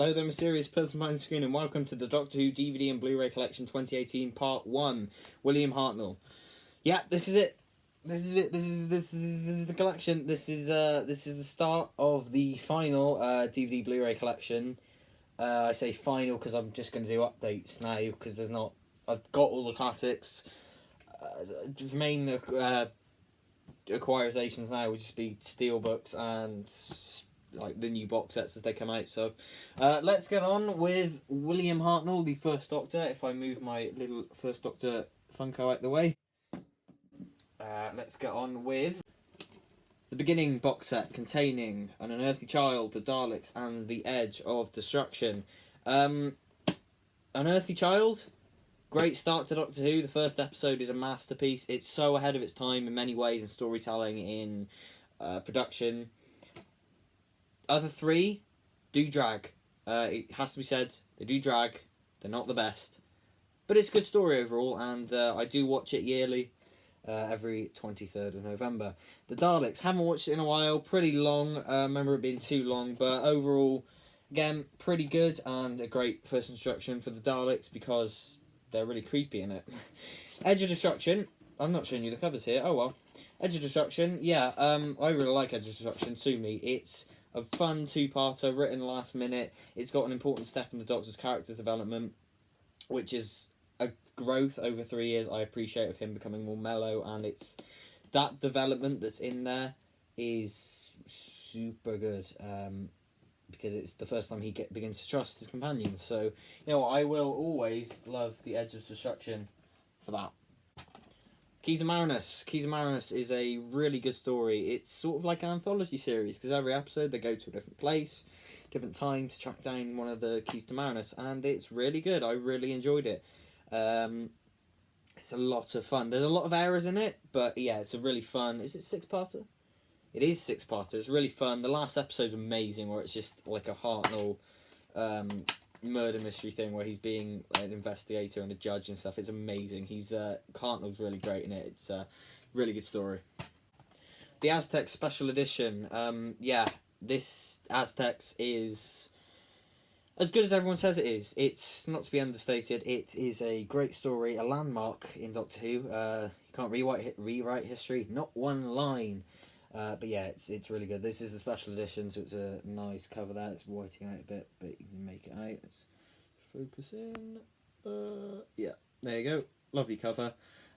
Hello there, mysterious person behind the screen, and welcome to the Doctor Who DVD and Blu-ray Collection 2018 Part 1, William Hartnell. Yeah, this is it. This is the collection. This is the start of the final DVD Blu-ray collection. I say final because I'm just going to do updates now because there's not. I've got all the classics. Main acquisitions now would just be steelbooks and like the new box sets as they come out. So let's get on with William Hartnell, the First Doctor. If I move my little First Doctor Funko out the way, let's get on with the beginning box set containing An Unearthly Child, the Daleks, and the Edge of Destruction. Unearthly Child, great start to Doctor Who. The first episode is a masterpiece. It's so ahead of its time in many ways in storytelling, in production. Other three do drag. It has to be said, they do drag. They're not the best. But it's a good story overall, and I do watch it yearly, every 23rd of November. The Daleks, haven't watched it in a while, pretty long. I remember it being too long, but overall, again, pretty good, and a great first introduction for the Daleks because they're really creepy in it. Edge of Destruction, I'm not showing you the covers here, oh well. Edge of Destruction, yeah, I really like Edge of Destruction, sue me. It's a fun two-parter, written last minute. It's got an important step in the Doctor's character's development, which is a growth over 3 years. I appreciate of him becoming more mellow, and it's that development that's in there is super good, because it's the first time he begins to trust his companions. So, you know, I will always love the Edge of Destruction for that. Keys of Marinus. Keys of Marinus is a really good story. It's sort of like an anthology series, because every episode they go to a different place, different time to track down one of the Keys to Marinus, and it's really good. I really enjoyed it. It's a lot of fun. There's a lot of errors in it, but yeah, it's a really fun... Is it six-parter? It is six-parter. It's really fun. The last episode's amazing, where it's just like a Hartnell murder mystery thing where he's being an investigator and a judge and stuff. It's amazing. Hartnell's really great in it. It's a really good story. The Aztecs Special Edition. Yeah, this Aztecs is as good as everyone says it is. It's not to be understated. It is a great story, a landmark in Doctor Who. You can't rewrite history, not one line. But yeah, it's really good. This is a special edition, so it's a nice cover there. It's whiting out a bit, but you can make it out. Let's focus in. Yeah, there you go. Lovely cover.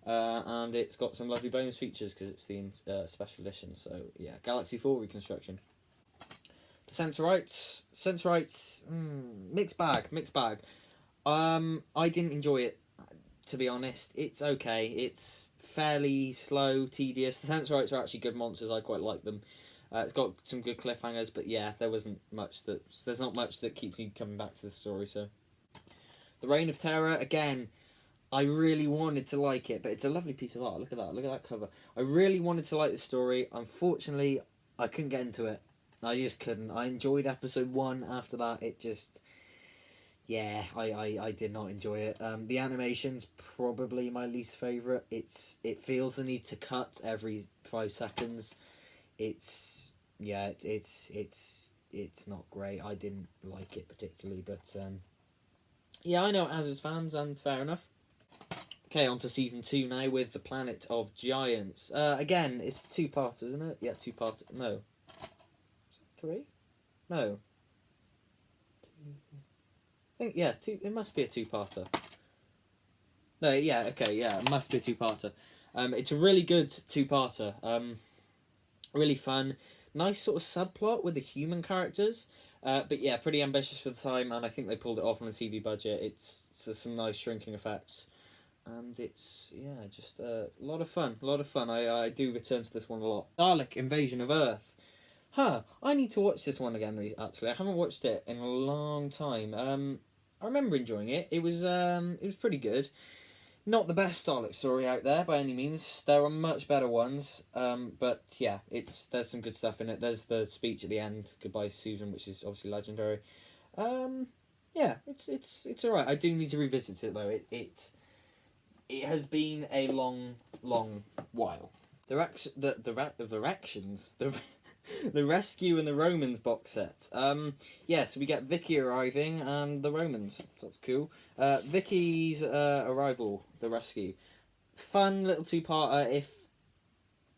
And it's got some lovely bonus features because it's the special edition. So yeah, Galaxy 4 reconstruction. The Sensorites, mixed bag. I didn't enjoy it, to be honest. It's okay. It's fairly slow, tedious. The Sensorites are actually good monsters. I quite like them. It's got some good cliffhangers, but yeah, there's not much that keeps you coming back to the story. So, The Reign of Terror, again, I really wanted to like it, but it's a lovely piece of art. Look at that cover. I really wanted to like the story. Unfortunately, I couldn't get into it. I just couldn't. I enjoyed episode 1. After that, it just... Yeah, I did not enjoy it. The animation's probably my least favourite. It feels the need to cut every 5 seconds. It's not great. I didn't like it particularly, but yeah, I know it has its fans, and fair enough. Okay, on to season 2 now with The Planet of Giants. Again, it's 2-parter, isn't it? Yeah, 2-parter. No. 3? No. I think, yeah, it must be a 2-parter. No, yeah, okay, yeah, it must be a 2-parter. It's a really good 2-parter. Really fun. Nice sort of subplot with the human characters. But yeah, pretty ambitious for the time, and I think they pulled it off on a TV budget. It's some nice shrinking effects. And it's, yeah, just a lot of fun. I do return to this one a lot. Dalek Invasion of Earth. I need to watch this one again, actually. I haven't watched it in a long time. I remember enjoying it. It was pretty good. Not the best Dalek story out there, by any means. There are much better ones. But, yeah, there's some good stuff in it. There's the speech at the end, Goodbye Susan, which is obviously legendary. Yeah, it's alright. I do need to revisit it, though. It has been a long while. The The Rescue and the Romans box set. Yeah, so we get Vicky arriving and the Romans. So that's cool. Vicky's arrival, the Rescue. Fun little two-parter, if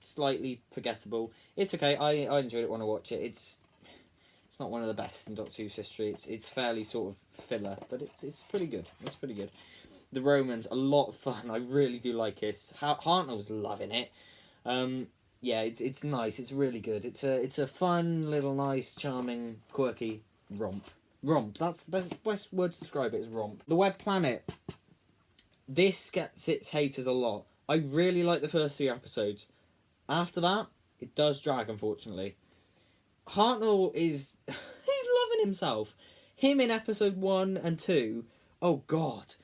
slightly forgettable. It's okay. I enjoyed it when I watched it. It's not one of the best in Doctor Who's history. It's fairly sort of filler, but it's pretty good. It's pretty good. The Romans, a lot of fun. I really do like it. Hartnell's loving it. Yeah, it's nice. It's really good. It's a fun, little, nice, charming, quirky romp. Romp. That's the best word to describe it, is romp. The Web Planet. This gets its haters a lot. I really like the first 3 episodes. After that, it does drag, unfortunately. Hartnell is... he's loving himself. Him in episode 1 and 2, oh god.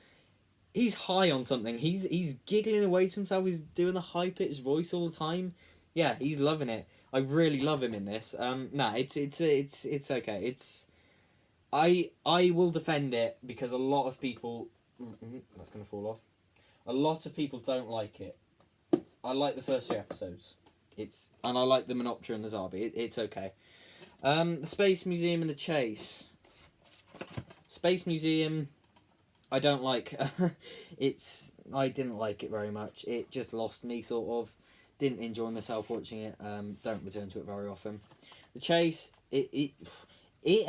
He's high on something. He's giggling away to himself. He's doing the high-pitched voice all the time. Yeah, he's loving it. I really love him in this. It's okay. I will defend it because a lot of people... that's going to fall off. A lot of people don't like it. I like the first 3 episodes. And I like the Menoptera and the Zarbi. It's okay. The Space Museum and the Chase. Space Museum, I don't like. I didn't like it very much. It just lost me, sort of. Didn't enjoy myself watching it. Don't return to it very often. The Chase, it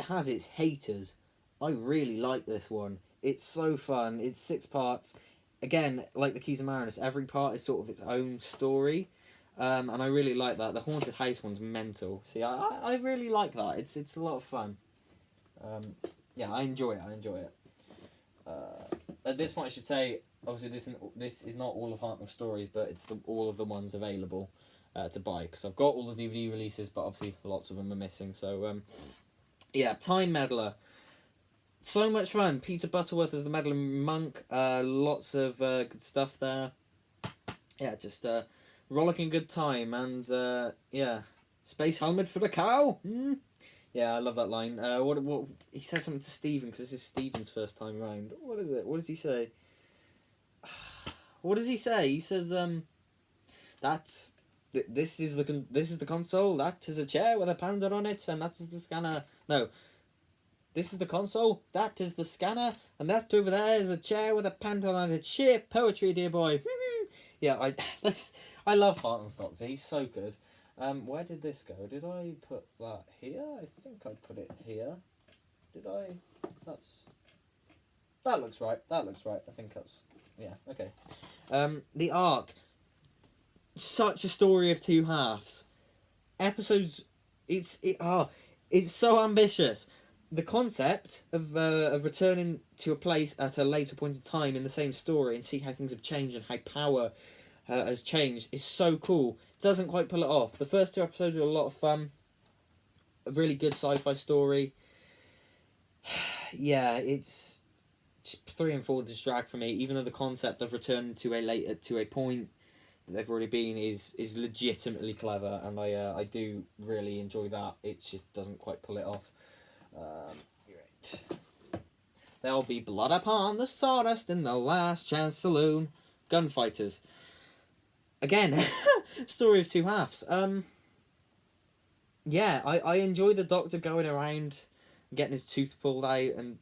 has its haters. I really like this one. It's so fun. It's 6 parts. Again, like the Keys of Marinus, every part is sort of its own story. And I really like that. The Haunted House one's mental. See, I really like that. It's a lot of fun. Yeah, I enjoy it. At this point, I should say, obviously, this is not all of Hartnell's stories, but it's all of the ones available to buy. Because I've got all the DVD releases, but obviously lots of them are missing. So, yeah, Time Meddler. So much fun. Peter Butterworth as the Meddling Monk. Lots of good stuff there. Yeah, just rollicking good time. And, yeah, Space Helmet for the Cow. Yeah, I love that line. What he says something to Stephen, because this is Stephen's first time around. What is it? What does he say? What does he say? He says, this is the console. That is a chair with a panda on it, and that is the scanner. No, this is the console. That is the scanner, and that over there is a chair with a panda on it. Sheer poetry, dear boy. Yeah, I love Hartnell's Doctor. He's so good. Where did this go? Did I put that here? I think I put it here. Did I? That looks right. I think that's... yeah, okay. The Ark. Such a story of 2 halves. Episodes... It's so ambitious. The concept of returning to a place at a later point in time in the same story and see how things have changed and how power has changed is so cool. Doesn't quite pull it off. The first 2 episodes were a lot of fun. A really good sci-fi story. Yeah, it's 3 and 4 just drag for me. Even though the concept of returning to a point that they've already been is legitimately clever, and I do really enjoy that. It just doesn't quite pull it off. Right. There'll be blood upon the sawdust in the Last Chance Saloon. Gunfighters. Again, story of 2 halves. Yeah, I enjoy the Doctor going around, getting his tooth pulled out and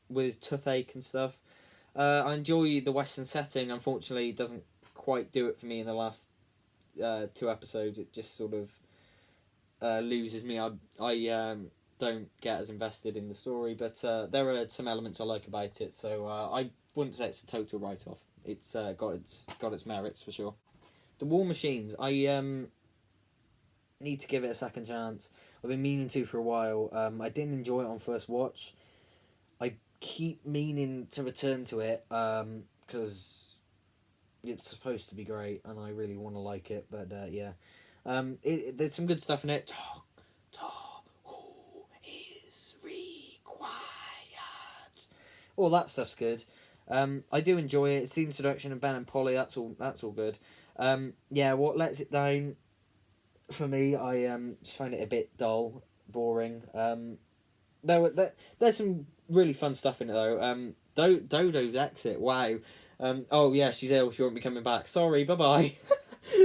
with his toothache and stuff. I enjoy the Western setting. Unfortunately, it doesn't quite do it for me in the last 2 episodes. It just sort of loses me. I don't get as invested in the story, but there are some elements I like about it. So I wouldn't say it's a total write-off. It's got its merits for sure. The War Machines, I need to give it a second chance. I've been meaning to for a while. I didn't enjoy it on first watch. I keep meaning to return to it because it's supposed to be great and I really want to like it. But yeah, there's some good stuff in it. Talk, who is required? All that stuff's good. I do enjoy it. It's the introduction of Ben and Polly. That's all good. Yeah, what lets it down for me, I just find it a bit dull, boring. There's some really fun stuff in it though. Dodo's exit, wow. Oh yeah, she's ill, she won't be coming back. Sorry, bye-bye.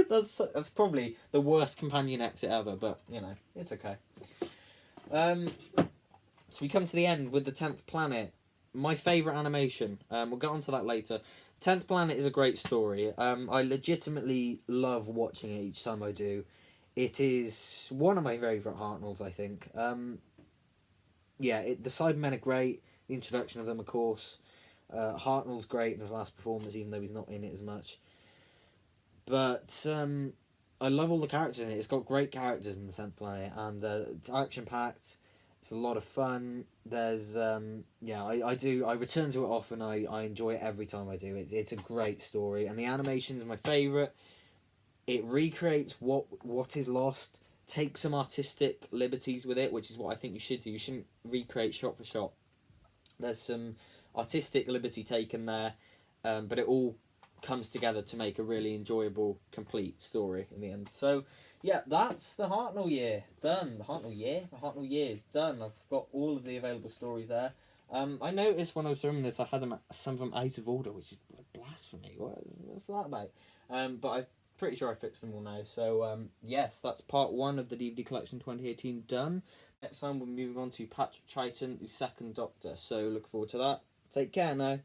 That's probably the worst companion exit ever, but you know, it's okay. So we come to the end with the 10th Planet. My favourite animation. We'll get onto that later. 10th Planet is a great story. I legitimately love watching it each time I do. It is one of my favourite Hartnells, I think. The Cybermen are great. The introduction of them, of course. Hartnell's great in his last performance, even though he's not in it as much. But I love all the characters in it. It's got great characters in the 10th Planet, and it's action-packed. It's a lot of fun. There's I return to it often. I enjoy it every time I do it. It's a great story, and the animation's my favourite. It recreates what is lost, takes some artistic liberties with it, which is what I think you should do. You shouldn't recreate shot for shot. There's some artistic liberty taken there, but it all comes together to make a really enjoyable, complete story in the end. So, yeah, that's the Hartnell year done. The Hartnell year is done. I've got all of the available stories there. I noticed when I was doing this, I had some of them out of order, which is blasphemy. What's that about? But I'm pretty sure I fixed them all now. So, yes, that's part 1 of the DVD collection 2018 done. Next time we're moving on to Patrick Troughton, the second Doctor. So, look forward to that. Take care now.